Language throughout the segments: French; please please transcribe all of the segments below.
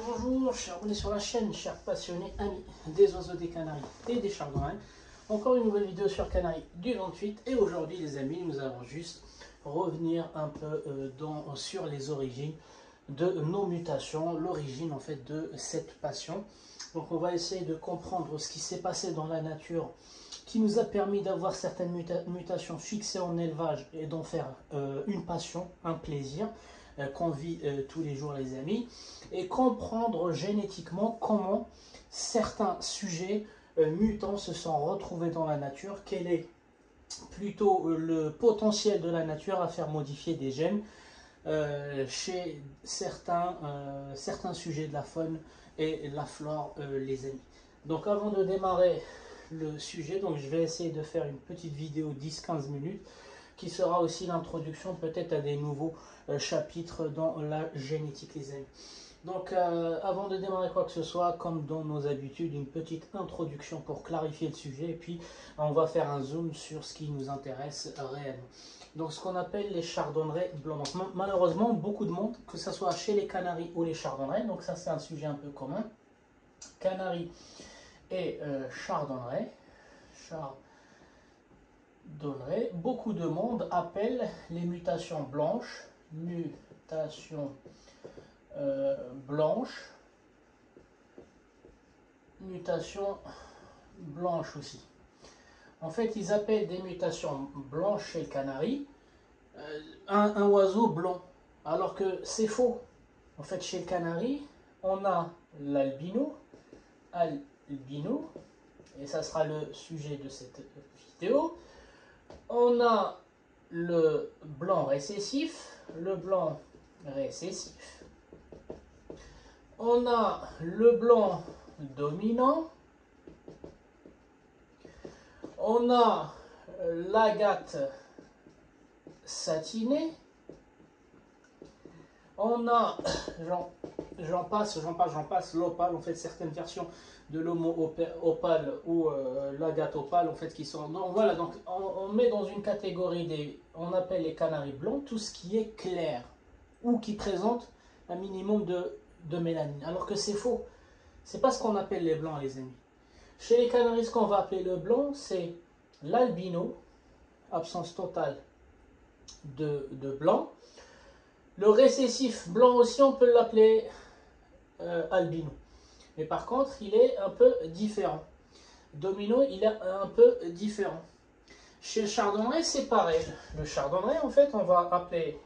Bonjour, chers abonnés sur la chaîne, chers passionnés, amis des oiseaux, des canaris et des chardonnerets. Encore une nouvelle vidéo sur Canaries du 28 et aujourd'hui les amis, nous allons juste revenir un peu sur les origines de nos mutations, l'origine en fait de cette passion. Donc on va essayer de comprendre ce qui s'est passé dans la nature qui nous a permis d'avoir certaines mutations fixées en élevage et d'en faire une passion, un plaisir qu'on vit tous les jours les amis, et comprendre génétiquement comment certains sujets mutants se sont retrouvés dans la nature, quel est plutôt le potentiel de la nature à faire modifier des gènes chez certains sujets de la faune et la flore les amis. Donc avant de démarrer le sujet, donc je vais essayer de faire une petite vidéo 10-15 minutes qui sera aussi l'introduction peut-être à des nouveaux chapitres dans la génétique les amis. Donc avant de démarrer quoi que ce soit, comme dans nos habitudes, une petite introduction pour clarifier le sujet et puis on va faire un zoom sur ce qui nous intéresse réellement. Donc ce qu'on appelle les chardonnerets blancs. Donc, malheureusement beaucoup de monde, que ce soit chez les canaris ou les chardonnerets, donc ça c'est un sujet un peu commun, canaris et chardonnerets, beaucoup de monde appelle les mutations blanches, mutation blanche aussi. En fait, ils appellent des mutations blanches chez le canari un oiseau blanc, alors que c'est faux. En fait, chez le canari, on a l'albino, et ça sera le sujet de cette vidéo. On a le blanc récessif, on a le blanc dominant, on a l'agate satinée, on a, j'en passe, l'opale, en fait certaines versions de l'homo opale ou l'agate opale en fait qui sont, donc voilà, donc on met dans une catégorie on appelle les canaris blancs tout ce qui est clair ou qui présente un minimum de mélanine, alors que c'est faux. C'est pas ce qu'on appelle les blancs les amis. Chez les canaris, ce qu'on va appeler le blanc, c'est l'albino, absence totale de blanc. Le récessif blanc aussi, on peut l'appeler albino. Mais par contre, il est un peu différent. Domino, il est un peu différent. Chez le chardonneret, c'est pareil. Le chardonneret, en fait, on va appeler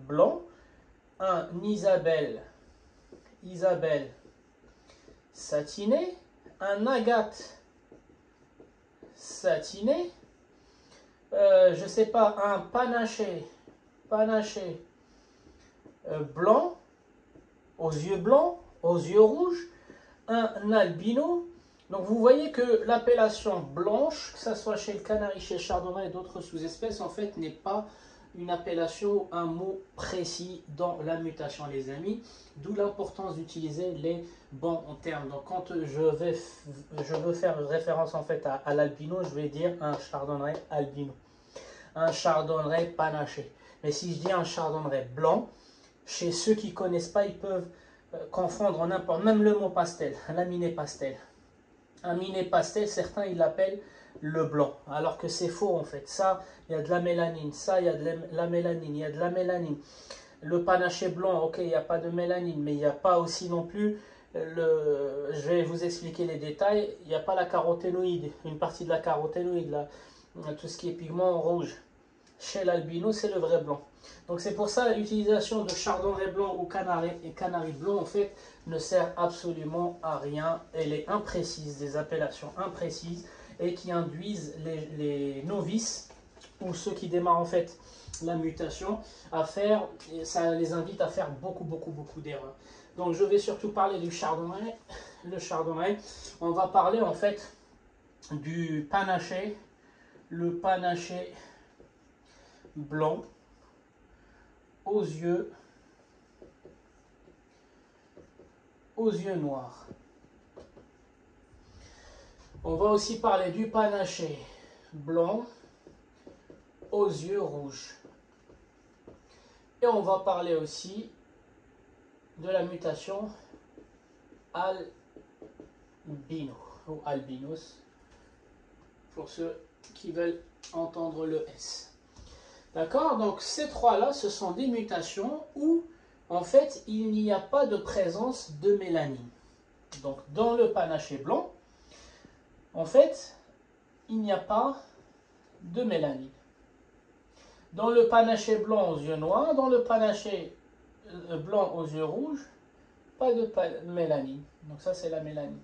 blanc un Isabelle satiné, un agate satiné, je sais pas, un panaché blanc, aux yeux blancs, aux yeux rouges, un albino. Donc vous voyez que l'appellation blanche, que ce soit chez le canari, chez le chardonneret et d'autres sous-espèces, en fait n'est pas une appellation, un mot précis dans la mutation les amis, d'où l'importance d'utiliser les bons termes. Donc quand je veux faire référence en fait à l'albino, je vais dire un chardonneret albino, un chardonneret panaché. Mais si je dis un chardonneret blanc, chez ceux qui ne connaissent pas, ils peuvent confondre en n'importe, même le mot pastel, laminé pastel. Un miné pastel, certains ils l'appellent le blanc, alors que c'est faux en fait. Ça, il y a de la mélanine, ça, il y a de la mélanine, il y a de la mélanine. Le panaché blanc, ok, il n'y a pas de mélanine, mais il n'y a pas aussi non plus, je vais vous expliquer les détails, il n'y a pas la caroténoïde, une partie de la caroténoïde, là, tout ce qui est pigment rouge. Chez l'albino, c'est le vrai blanc. Donc c'est pour ça l'utilisation de chardonneret blanc ou canari blanc en fait ne sert absolument à rien. Elle est imprécise, des appellations imprécises et qui induisent les novices ou ceux qui démarrent en fait la mutation à faire, et ça les invite à faire beaucoup d'erreurs. Donc je vais surtout parler du chardonneret. Le chardonneret, on va parler en fait du panaché, le panaché blanc aux yeux noirs. On va aussi parler du panaché blanc aux yeux rouges. Et on va parler aussi de la mutation albino ou albinos pour ceux qui veulent entendre le S. D'accord? Donc ces trois-là, ce sont des mutations où en fait il n'y a pas de présence de mélanine. Donc dans le panaché blanc, en fait, il n'y a pas de mélanine. Dans le panaché blanc aux yeux noirs, dans le panaché blanc aux yeux rouges, pas de mélanine. Donc ça c'est la mélanine.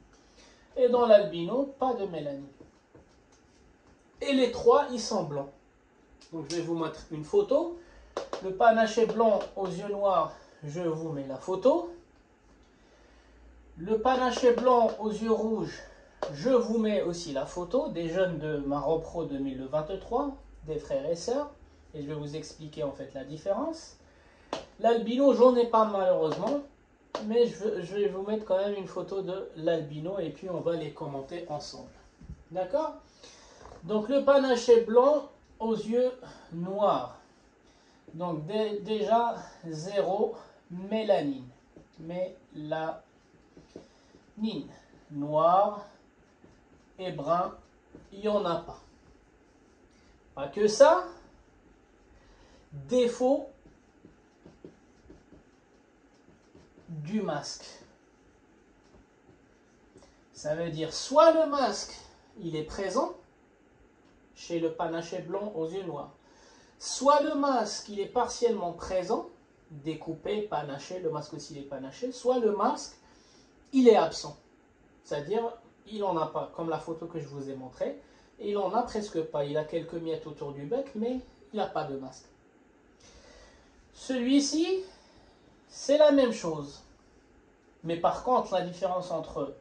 Et dans l'albino, pas de mélanine. Et les trois, ils sont blancs. Donc je vais vous mettre une photo. Le panaché blanc aux yeux noirs, je vous mets la photo. Le panaché blanc aux yeux rouges, je vous mets aussi la photo des jeunes de Maropro 2023, des frères et sœurs. Et je vais vous expliquer en fait la différence. L'albino, j'en ai pas malheureusement. Mais je vais vous mettre quand même une photo de l'albino et puis on va les commenter ensemble. D'accord? Donc le panaché blanc aux yeux noirs. Donc déjà 0 mélanine. Mélanine. Noir et brun, il n'y en a pas. Pas que ça. Défaut du masque. Ça veut dire soit le masque, il est présent chez le panaché blanc aux yeux noirs, soit le masque, il est partiellement présent, découpé, panaché, le masque aussi il est panaché, soit le masque, il est absent. C'est-à-dire, il n'en a pas, comme la photo que je vous ai montrée, il n'en a presque pas. Il a quelques miettes autour du bec, mais il n'a pas de masque. Celui-ci, c'est la même chose. Mais par contre, la différence entre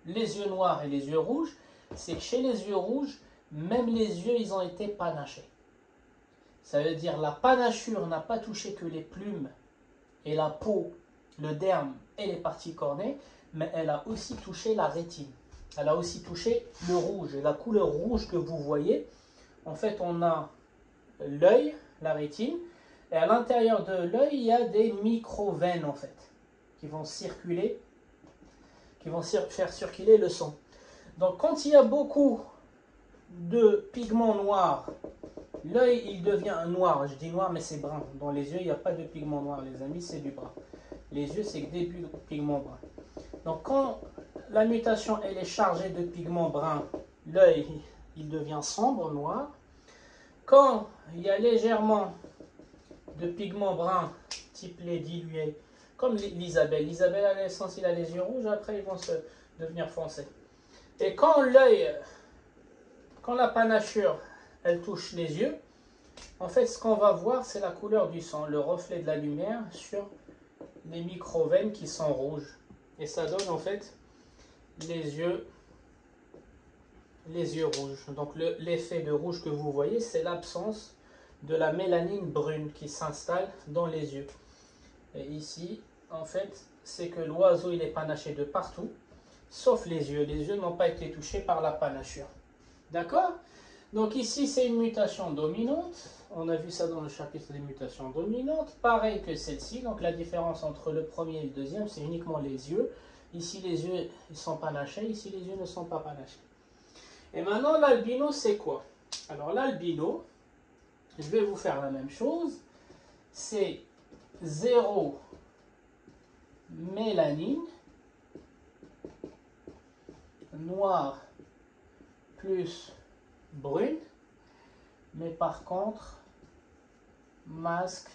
les yeux noirs et les yeux rouges, c'est que chez les yeux rouges, même les yeux, ils ont été panachés. Ça veut dire la panachure n'a pas touché que les plumes et la peau, le derme et les parties cornées, mais elle a aussi touché la rétine. Elle a aussi touché le rouge. Et la couleur rouge que vous voyez, en fait, on a l'œil, la rétine, et à l'intérieur de l'œil, il y a des micro-veines, en fait, qui vont circuler, qui vont faire circuler le sang. Donc, quand il y a beaucoup de pigments noirs, l'œil, il devient noir. Je dis noir, mais c'est brun. Dans les yeux, il n'y a pas de pigment noir, les amis, c'est du brun. Les yeux, c'est que des pigments bruns. Donc, quand la mutation, elle est chargée de pigments bruns, l'œil, il devient sombre, noir. Quand il y a légèrement de pigments bruns, type lait dilué, comme l'Isabelle. L'Isabelle, à l'essence, il a les yeux rouges, après, ils vont devenir foncés. Et quand l'œil, quand la panachure, elle touche les yeux, en fait, ce qu'on va voir, c'est la couleur du sang, le reflet de la lumière sur les micro-veines qui sont rouges. Et ça donne, en fait, les yeux rouges. Donc, l'effet de rouge que vous voyez, c'est l'absence de la mélanine brune qui s'installe dans les yeux. Et ici, en fait, c'est que l'oiseau, il est panaché de partout, sauf les yeux. Les yeux n'ont pas été touchés par la panachure. D'accord? Donc ici, c'est une mutation dominante. On a vu ça dans le chapitre des mutations dominantes. Pareil que celle-ci. Donc la différence entre le premier et le deuxième, c'est uniquement les yeux. Ici, les yeux ils sont panachés. Ici, les yeux ne sont pas panachés. Et maintenant, l'albino, c'est quoi? Alors l'albino, je vais vous faire la même chose. C'est 0 mélanine, noir plus brune, mais par contre, masque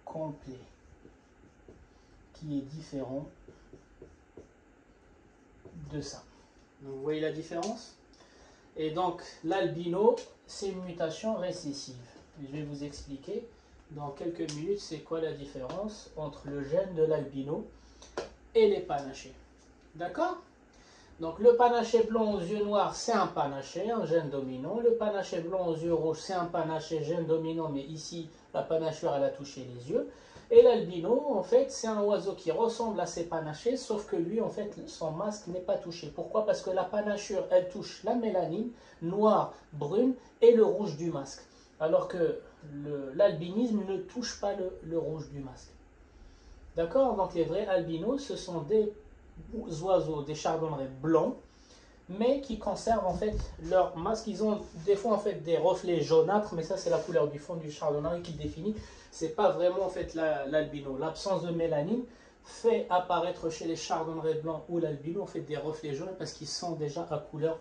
complet, qui est différent de ça. Donc, vous voyez la différence? Et donc, l'albino, c'est une mutation récessive. Je vais vous expliquer dans quelques minutes c'est quoi la différence entre le gène de l'albino et les panachés. D'accord? Donc le panaché blanc aux yeux noirs, c'est un panaché, un gène dominant. Le panaché blanc aux yeux rouges, c'est un panaché, gène dominant, mais ici, la panachure, elle a touché les yeux. Et l'albino, en fait, c'est un oiseau qui ressemble à ces panachés, sauf que lui, en fait, son masque n'est pas touché. Pourquoi? Parce que la panachure, elle touche la mélanine, noire, brune, et le rouge du masque. Alors que l'albinisme ne touche pas le rouge du masque. D'accord? Donc les vrais albinos, ce sont des oiseaux, des chardonnerets blancs, mais qui conservent en fait leur masque. Ils ont des fois en fait des reflets jaunâtres, mais ça c'est la couleur du fond du chardonneret qui définit. C'est pas vraiment en fait l'albino. L'absence de mélanine fait apparaître chez les chardonnerets blancs ou l'albino en fait des reflets jaunes parce qu'ils sont déjà à couleur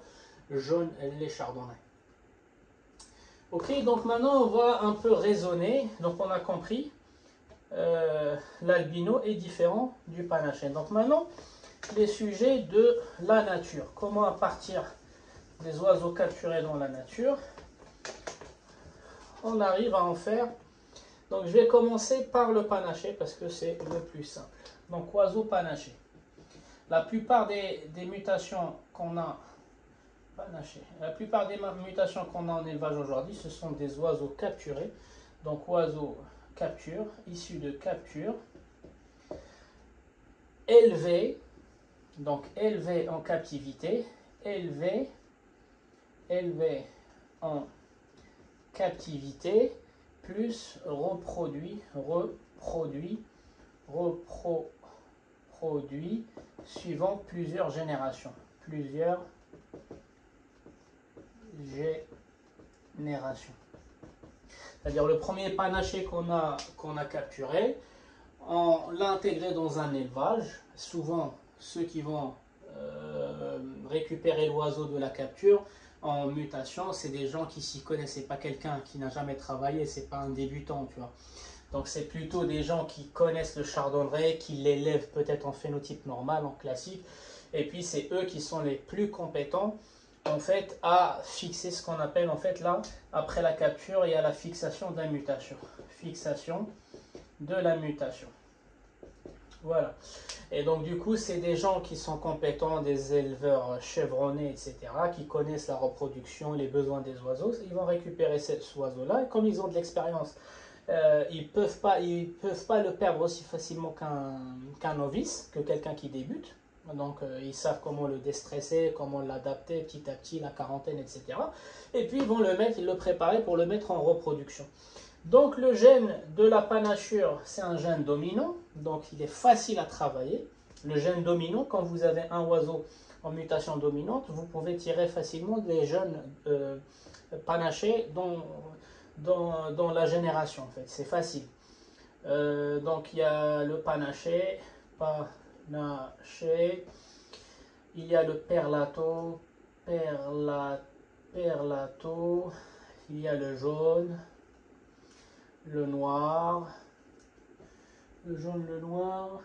jaune les chardonnerets. Ok, donc maintenant on va un peu raisonner. Donc on a compris, l'albino est différent du panaché. Donc maintenant les sujets de la nature. Comment à partir des oiseaux capturés dans la nature, on arrive à en faire. Donc je vais commencer par le panaché parce que c'est le plus simple. Donc oiseau panaché. La plupart des mutations qu'on a la plupart des mutations qu'on a en élevage aujourd'hui, ce sont des oiseaux capturés. Donc oiseaux capture, issus de capture, élevés, donc élevés en captivité, élevés en captivité, plus reproduit suivant plusieurs générations. C'est-à-dire le premier panaché qu'on a capturé, on l'a intégré dans un élevage. Souvent, ceux qui vont récupérer l'oiseau de la capture en mutation, c'est des gens qui s'y connaissent. C'est pas quelqu'un qui n'a jamais travaillé, c'est pas un débutant, tu vois. Donc c'est plutôt des gens qui connaissent le chardonneret, qui l'élèvent peut-être en phénotype normal, en classique, et puis c'est eux qui sont les plus compétents en fait à fixer ce qu'on appelle en fait là, après la capture, il y a la fixation de la mutation. Fixation de la mutation. Voilà. Et donc du coup, c'est des gens qui sont compétents, des éleveurs chevronnés, etc., qui connaissent la reproduction, les besoins des oiseaux. Ils vont récupérer cet oiseau-là, et comme ils ont de l'expérience, ils peuvent pas le perdre aussi facilement qu'un novice, que quelqu'un qui débute. Donc ils savent comment le déstresser, comment l'adapter petit à petit, la quarantaine, etc. Et puis ils vont le préparer pour le mettre en reproduction. Donc le gène de la panachure, c'est un gène dominant, donc il est facile à travailler. Le gène dominant, quand vous avez un oiseau en mutation dominante, vous pouvez tirer facilement des jeunes panachés dans la génération, en fait, c'est facile. Donc il y a le panaché, il y a le perlato, il y a le jaune, le noir, le jaune, le noir,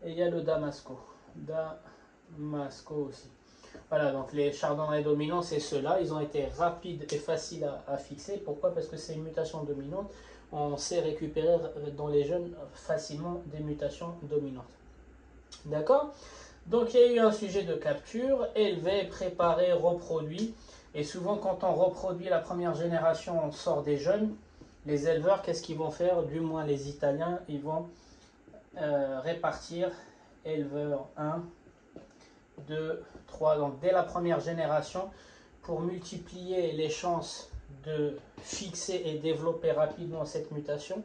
et il y a le damasco aussi. Voilà, donc les chardonnerets dominants, c'est ceux-là. Ils ont été rapides et faciles à fixer. Pourquoi? Parce que c'est une mutation dominante. On sait récupérer dans les jeunes facilement des mutations dominantes. D'accord? Donc il y a eu un sujet de capture, élevé, préparé, reproduit. Et souvent quand on reproduit la première génération, on sort des jeunes. Les éleveurs, qu'est-ce qu'ils vont faire? Du moins les Italiens, ils vont répartir éleveur 1, 2, 3. Donc dès la première génération, pour multiplier les chances de fixer et développer rapidement cette mutation,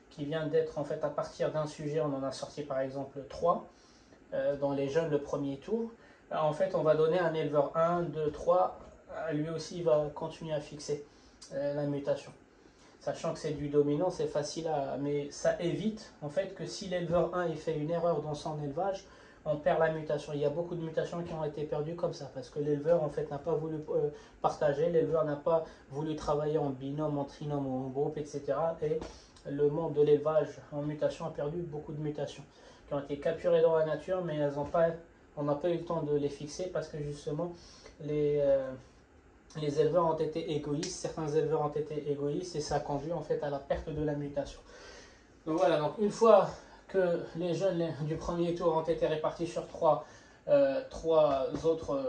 qui vient d'être en fait à partir d'un sujet, on en a sorti par exemple 3 dans les jeunes le premier tour. En fait, on va donner un éleveur 1, 2, 3, lui aussi il va continuer à fixer la mutation. Sachant que c'est du dominant, c'est facile mais ça évite en fait que si l'éleveur 1 il fait une erreur dans son élevage, on perd la mutation. Il y a beaucoup de mutations qui ont été perdues comme ça, parce que l'éleveur en fait n'a pas voulu partager, l'éleveur n'a pas voulu travailler en binôme, en trinôme ou en groupe, etc. Et le monde de l'élevage en mutation a perdu beaucoup de mutations qui ont été capturées dans la nature, mais on n'a pas eu le temps de les fixer parce que justement les éleveurs ont été égoïstes, certains éleveurs ont été égoïstes et ça a conduit en fait à la perte de la mutation. Donc voilà, donc une fois que les jeunes du premier tour ont été répartis sur trois autres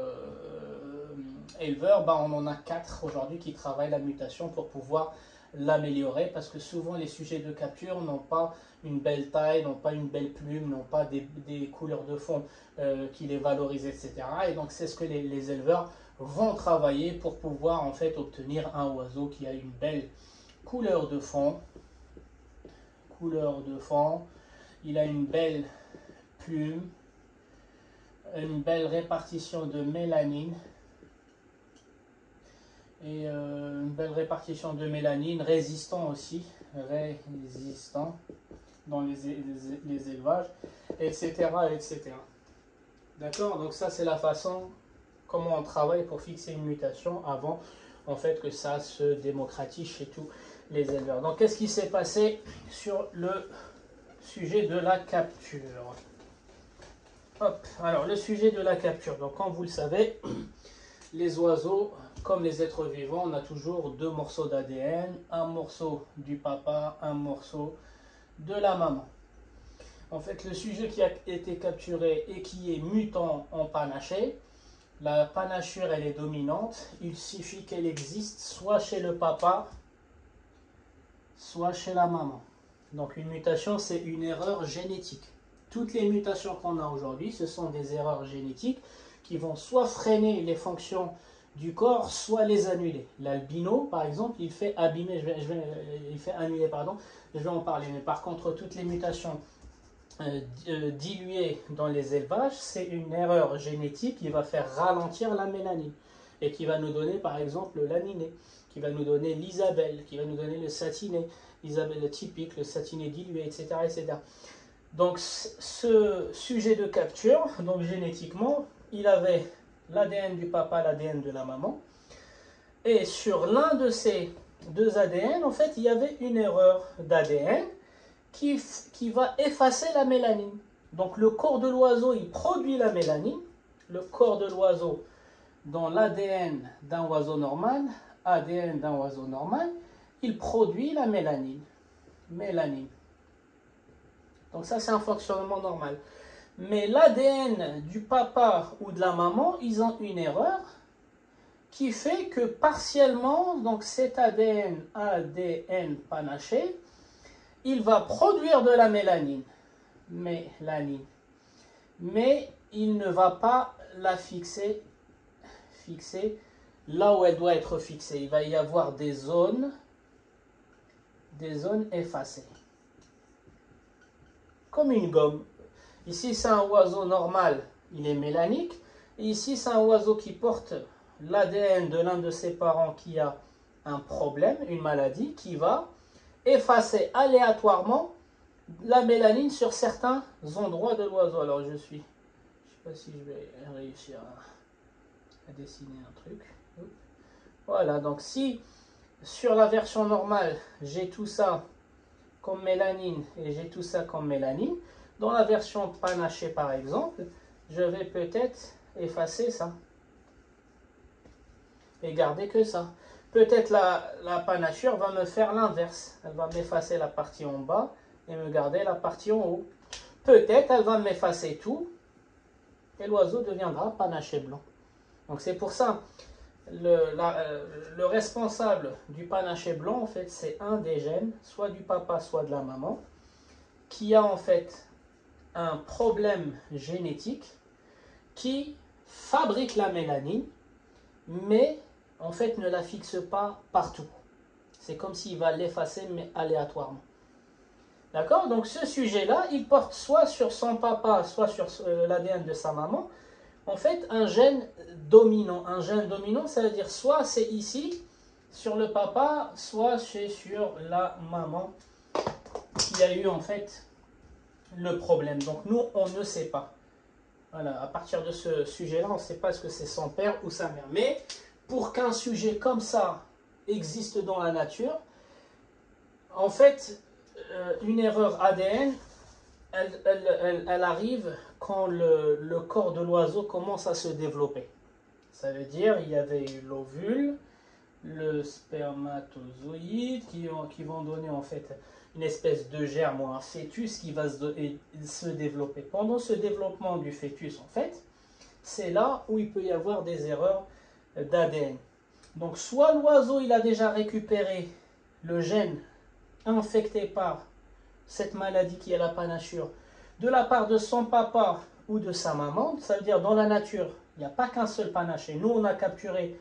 éleveurs, on en a 4 aujourd'hui qui travaillent la mutation pour pouvoir l'améliorer, parce que souvent les sujets de capture n'ont pas une belle taille, n'ont pas une belle plume, n'ont pas des couleurs de fond qui les valorisent, etc. Et donc c'est ce que les éleveurs vont travailler pour pouvoir en fait obtenir un oiseau qui a une belle couleur de fond, il a une belle plume, une belle répartition de mélanine, et une belle répartition de mélanine, résistant aussi, résistant dans les élevages, etc., etc. D'accord? Donc ça, c'est la façon comment on travaille pour fixer une mutation avant, en fait, que ça se démocratise chez tous les éleveurs. Donc, qu'est-ce qui s'est passé sur le sujet de la capture? Hop, alors, le sujet de la capture. Donc, comme vous le savez, les oiseaux, comme les êtres vivants, on a toujours deux morceaux d'ADN, un morceau du papa, un morceau de la maman. En fait, le sujet qui a été capturé et qui est mutant en panaché, la panachure, elle est dominante. Il suffit qu'elle existe soit chez le papa, soit chez la maman. Donc une mutation, c'est une erreur génétique. Toutes les mutations qu'on a aujourd'hui, ce sont des erreurs génétiques qui vont soit freiner les fonctions du corps, soit les annuler. L'albino, par exemple, il fait abîmer, il fait annuler, pardon, je vais en parler. Mais par contre, toutes les mutations diluées dans les élevages, c'est une erreur génétique qui va faire ralentir la mélanine et qui va nous donner par exemple l'aniné, qui va nous donner l'isabelle, qui va nous donner le satiné, l'isabelle typique, le satiné dilué, etc., etc. Donc ce sujet de capture, donc génétiquement, il avait l'ADN du papa, l'ADN de la maman, et sur l'un de ces deux ADN, en fait, il y avait une erreur d'ADN qui va effacer la mélanine. Donc le corps de l'oiseau, il produit la mélanine. Le corps de l'oiseau, dans l'ADN d'un oiseau normal, ADN d'un oiseau normal, il produit la mélanine. Mélanine. Donc ça, c'est un fonctionnement normal. Mais l'ADN du papa ou de la maman, ils ont une erreur qui fait que partiellement, donc cet ADN panaché, il va produire de la mélanine, mais il ne va pas la fixer là où elle doit être fixée. Il va y avoir des zones effacées, comme une gomme. Ici, c'est un oiseau normal, il est mélanique. Et ici, c'est un oiseau qui porte l'ADN de l'un de ses parents qui a un problème, une maladie, qui va effacer aléatoirement la mélanine sur certains endroits de l'oiseau. Alors je sais pas si je vais réussir à dessiner un truc. Voilà, donc si sur la version normale, j'ai tout ça comme mélanine et j'ai tout ça comme mélanine, dans la version panachée par exemple, je vais peut-être effacer ça et garder que ça. Peut-être la panachure va me faire l'inverse. Elle va m'effacer la partie en bas et me garder la partie en haut. Peut-être elle va m'effacer tout et l'oiseau deviendra panaché blanc. Donc c'est pour ça, le responsable du panaché blanc, en fait, c'est un des gènes, soit du papa, soit de la maman, qui a en fait un problème génétique qui fabrique la mélanine, mais en fait ne la fixe pas partout. C'est comme s'il va l'effacer, mais aléatoirement. D'accord? Donc ce sujet-là, il porte soit sur son papa, soit sur l'ADN de sa maman, en fait, un gène dominant. Un gène dominant, ça veut dire soit c'est ici, sur le papa, soit c'est sur la maman qui a eu en fait le problème. Donc nous, on ne sait pas. Voilà, à partir de ce sujet-là, on ne sait pas ce que c'est son père ou sa mère. Mais pour qu'un sujet comme ça existe dans la nature, en fait, une erreur ADN, elle arrive quand le corps de l'oiseau commence à se développer. Ça veut dire il y avait eu l'ovule, le spermatozoïde qui vont donner en fait une espèce de germe ou un fœtus qui va se développer. Pendant ce développement du fœtus, en fait, c'est là où il peut y avoir des erreurs d'ADN. Donc soit l'oiseau il a déjà récupéré le gène infecté par cette maladie qui est la panachure de la part de son papa ou de sa maman. Ça veut dire dans la nature, il n'y a pas qu'un seul panaché. Nous, on a capturé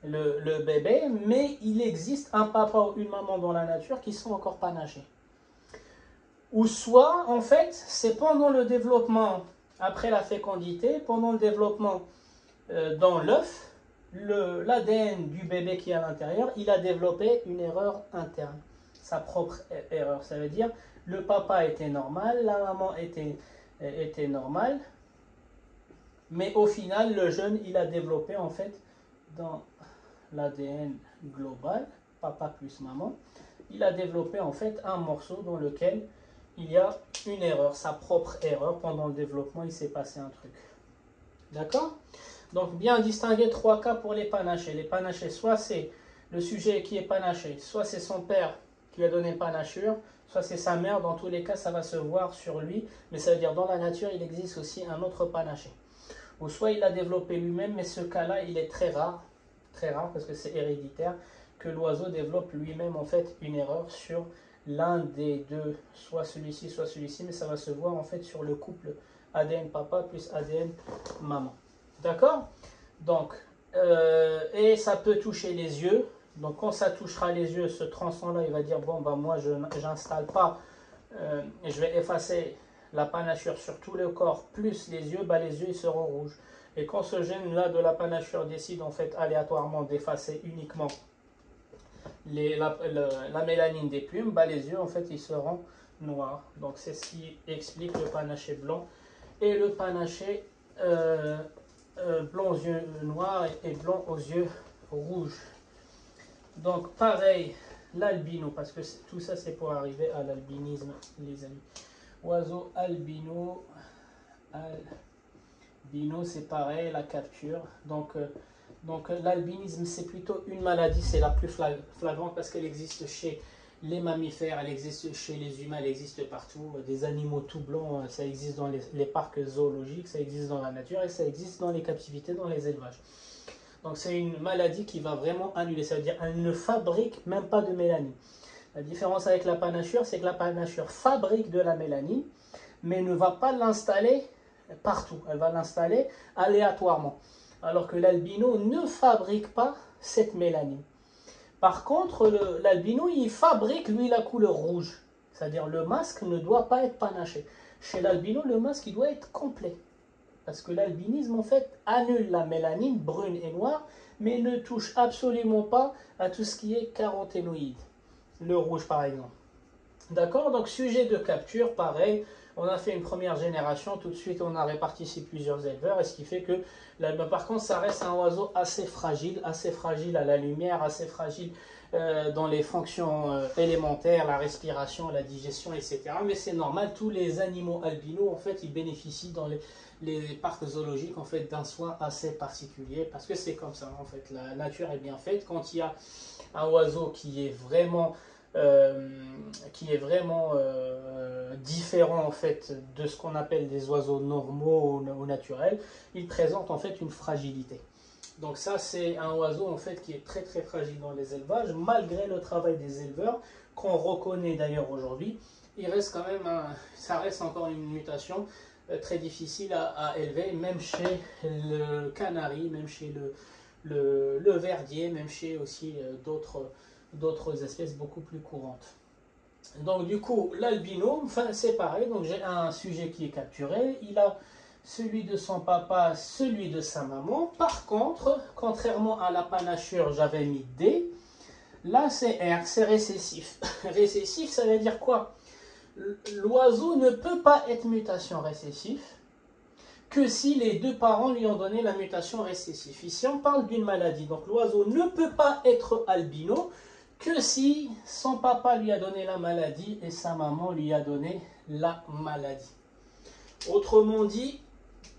le bébé, mais il existe un papa ou une maman dans la nature qui sont encore panachés. Ou soit, en fait, c'est pendant le développement, après la fécondité, pendant le développement dans l'œuf, l'ADN du bébé qui est à l'intérieur, il a développé une erreur interne, sa propre erreur. Ça veut dire, le papa était normal, la maman était normale, mais au final, le jeune, il a développé, en fait, dans l'ADN global, papa plus maman, il a développé, en fait, un morceau dans lequel il y a une erreur, sa propre erreur. Pendant le développement, il s'est passé un truc. D'accord? Donc, bien distinguer trois cas pour les panachés. Les panachés, soit c'est le sujet qui est panaché, soit c'est son père qui lui a donné panachure, soit c'est sa mère. Dans tous les cas, ça va se voir sur lui. Mais ça veut dire, dans la nature, il existe aussi un autre panaché. Ou soit il l'a développé lui-même, mais ce cas-là, il est très rare parce que c'est héréditaire, que l'oiseau développe lui-même, en fait, une erreur sur l'un des deux, soit celui-ci, mais ça va se voir, en fait, sur le couple ADN papa plus ADN maman. D'accord? Donc, et ça peut toucher les yeux. Donc, quand ça touchera les yeux, ce tronçon-là, il va dire, bon, bah, moi, je n'installe pas, je vais effacer la panachure sur tout le corps, plus les yeux, bah, les yeux, ils seront rouges. Et quand ce gène-là de la panachure décide, en fait, aléatoirement d'effacer uniquement la mélanine des plumes, bah, les yeux, en fait, ils seront noirs. Donc, c'est ce qui explique le panaché blanc et le panaché blanc aux yeux noirs et blanc aux yeux rouges. Donc, pareil, l'albino, parce que tout ça, c'est pour arriver à l'albinisme, les amis. Oiseau albino, c'est pareil, la capture. Donc l'albinisme, c'est plutôt une maladie, c'est la plus flagrante parce qu'elle existe chez les mammifères, elle existe chez les humains, elle existe partout. Des animaux tout blancs, ça existe dans les parcs zoologiques, ça existe dans la nature et ça existe dans les captivités, dans les élevages. Donc c'est une maladie qui va vraiment annuler, ça veut dire qu'elle ne fabrique même pas de mélanine. La différence avec la panachure, c'est que la panachure fabrique de la mélanine, mais ne va pas l'installer partout. Elle va l'installer aléatoirement. Alors que l'albino ne fabrique pas cette mélanine. Par contre, l'albino, il fabrique, lui, la couleur rouge. C'est-à-dire le masque ne doit pas être panaché. Chez l'albino, le masque, il doit être complet. Parce que l'albinisme, en fait, annule la mélanine brune et noire, mais ne touche absolument pas à tout ce qui est caroténoïde. Le rouge, par exemple. D'accord? Donc, sujet de capture, pareil. On a fait une première génération, tout de suite on a réparti plusieurs éleveurs, et ce qui fait que, là, par contre, ça reste un oiseau assez fragile à la lumière, assez fragile dans les fonctions élémentaires, la respiration, la digestion, etc. Mais c'est normal, tous les animaux albinos, en fait, ils bénéficient dans les parcs zoologiques, en fait, d'un soin assez particulier, parce que c'est comme ça, en fait, la nature est bien faite. Quand il y a un oiseau qui est vraiment différent, en fait, de ce qu'on appelle des oiseaux normaux ou naturels, il présente, en fait, une fragilité. Donc ça, c'est un oiseau, en fait, qui est très très fragile dans les élevages, malgré le travail des éleveurs, qu'on reconnaît d'ailleurs aujourd'hui. Il reste quand même ça reste encore une mutation très difficile à élever, même chez le canari, même chez le verdier, même chez aussi d'autres espèces beaucoup plus courantes. Donc du coup, l'albino, enfin, c'est pareil. Donc j'ai un sujet qui est capturé, il a celui de son papa, celui de sa maman. Par contre, contrairement à la panachure, j'avais mis D. Là, c'est R, c'est récessif. Récessif, ça veut dire quoi? L'oiseau ne peut pas être mutation récessif que si les deux parents lui ont donné la mutation récessive. Ici, on parle d'une maladie. Donc l'oiseau ne peut pas être albino que si son papa lui a donné la maladie et sa maman lui a donné la maladie. Autrement dit,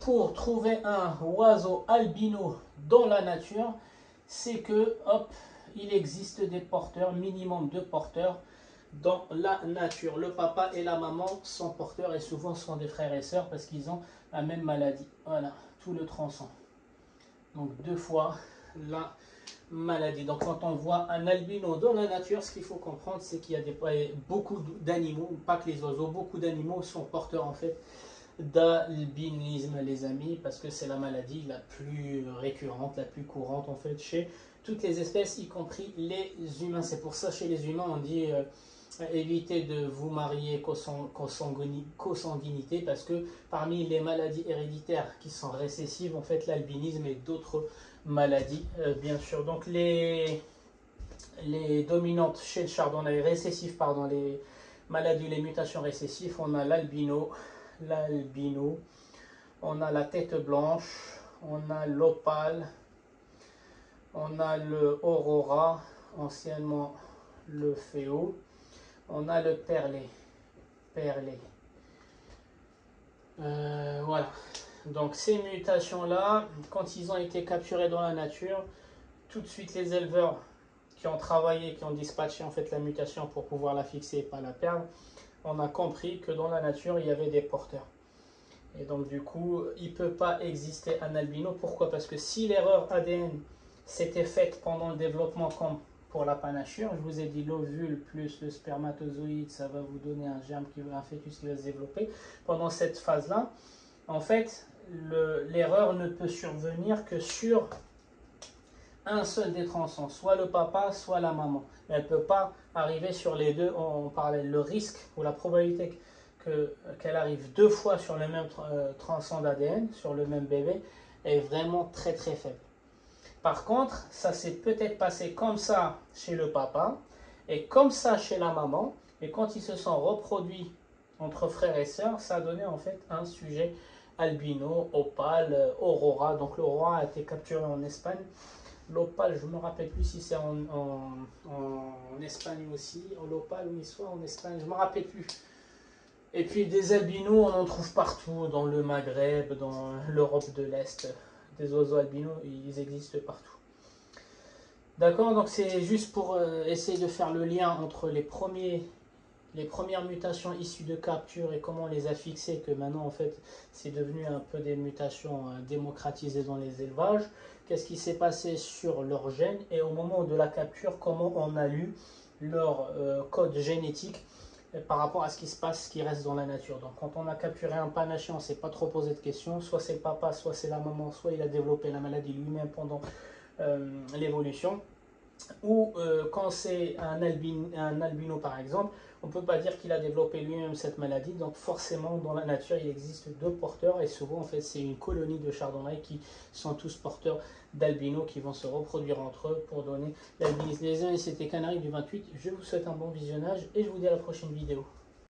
pour trouver un oiseau albino dans la nature, c'est que, hop, il existe des porteurs, minimum 2 porteurs dans la nature. Le papa et la maman sont porteurs et souvent sont des frères et sœurs parce qu'ils ont la même maladie. Voilà, tout le tronçon. Donc 2 fois la maladie. Donc quand on voit un albino dans la nature, ce qu'il faut comprendre, c'est qu'il y a beaucoup d'animaux, pas que les oiseaux, beaucoup d'animaux sont porteurs en fait d'albinisme, les amis, parce que c'est la maladie la plus récurrente, la plus courante en fait chez toutes les espèces, y compris les humains. C'est pour ça chez les humains on dit évitez de vous marier consanguinité parce que parmi les maladies héréditaires qui sont récessives, en fait l'albinisme et d'autres maladies, bien sûr. Donc les dominantes chez le chardonnay récessif, pardon, les maladies, les mutations récessives, on a l'albino, on a la tête blanche, on a l'opale, on a le aurora, anciennement le féo, on a le perlé. Voilà. Donc ces mutations-là, quand ils ont été capturés dans la nature, tout de suite les éleveurs qui ont travaillé, qui ont dispatché en fait la mutation pour pouvoir la fixer et pas la perdre, on a compris que dans la nature, il y avait des porteurs. Et donc du coup, il ne peut pas exister un albino. Pourquoi? Parce que si l'erreur ADN s'était faite pendant le développement comme pour la panachure, je vous ai dit l'ovule plus le spermatozoïde, ça va vous donner un germe, un fœtus qui va se développer. Pendant cette phase-là, en fait, l'erreur ne peut survenir que sur un seul des tronçons, soit le papa, soit la maman. Elle ne peut pas arriver sur les deux en parallèle. Le risque ou la probabilité qu'elle arrive deux fois sur le même tronçon d'ADN, sur le même bébé, est vraiment très très faible. Par contre, ça s'est peut-être passé comme ça chez le papa et comme ça chez la maman. Et quand ils se sont reproduits entre frères et sœurs, ça a donné en fait un sujet albino, opale, aurora. Donc l'aurora a été capturé en Espagne. L'opale, je ne me rappelle plus si c'est en Espagne aussi. L'opale, oui, soit en Espagne, je ne me rappelle plus. Et puis des albinos, on en trouve partout, dans le Maghreb, dans l'Europe de l'Est. Des oiseaux albinos, ils existent partout. D'accord, donc c'est juste pour essayer de faire le lien entre les premières mutations issues de capture et comment on les a fixées, que maintenant en fait c'est devenu un peu des mutations démocratisées dans les élevages. Qu'est-ce qui s'est passé sur leurs gènes et au moment de la capture, comment on a lu leur code génétique par rapport à ce qui se passe, ce qui reste dans la nature. Donc quand on a capturé un panaché, on ne s'est pas trop posé de questions, soit c'est le papa, soit c'est la maman, soit il a développé la maladie lui-même pendant l'évolution. Ou quand c'est un albino par exemple, on ne peut pas dire qu'il a développé lui-même cette maladie, donc forcément dans la nature il existe deux porteurs et souvent en fait c'est une colonie de chardonnay qui sont tous porteurs d'albino qui vont se reproduire entre eux pour donner l'albinisme. Les amis, c'était Canari du 28, je vous souhaite un bon visionnage et je vous dis à la prochaine vidéo.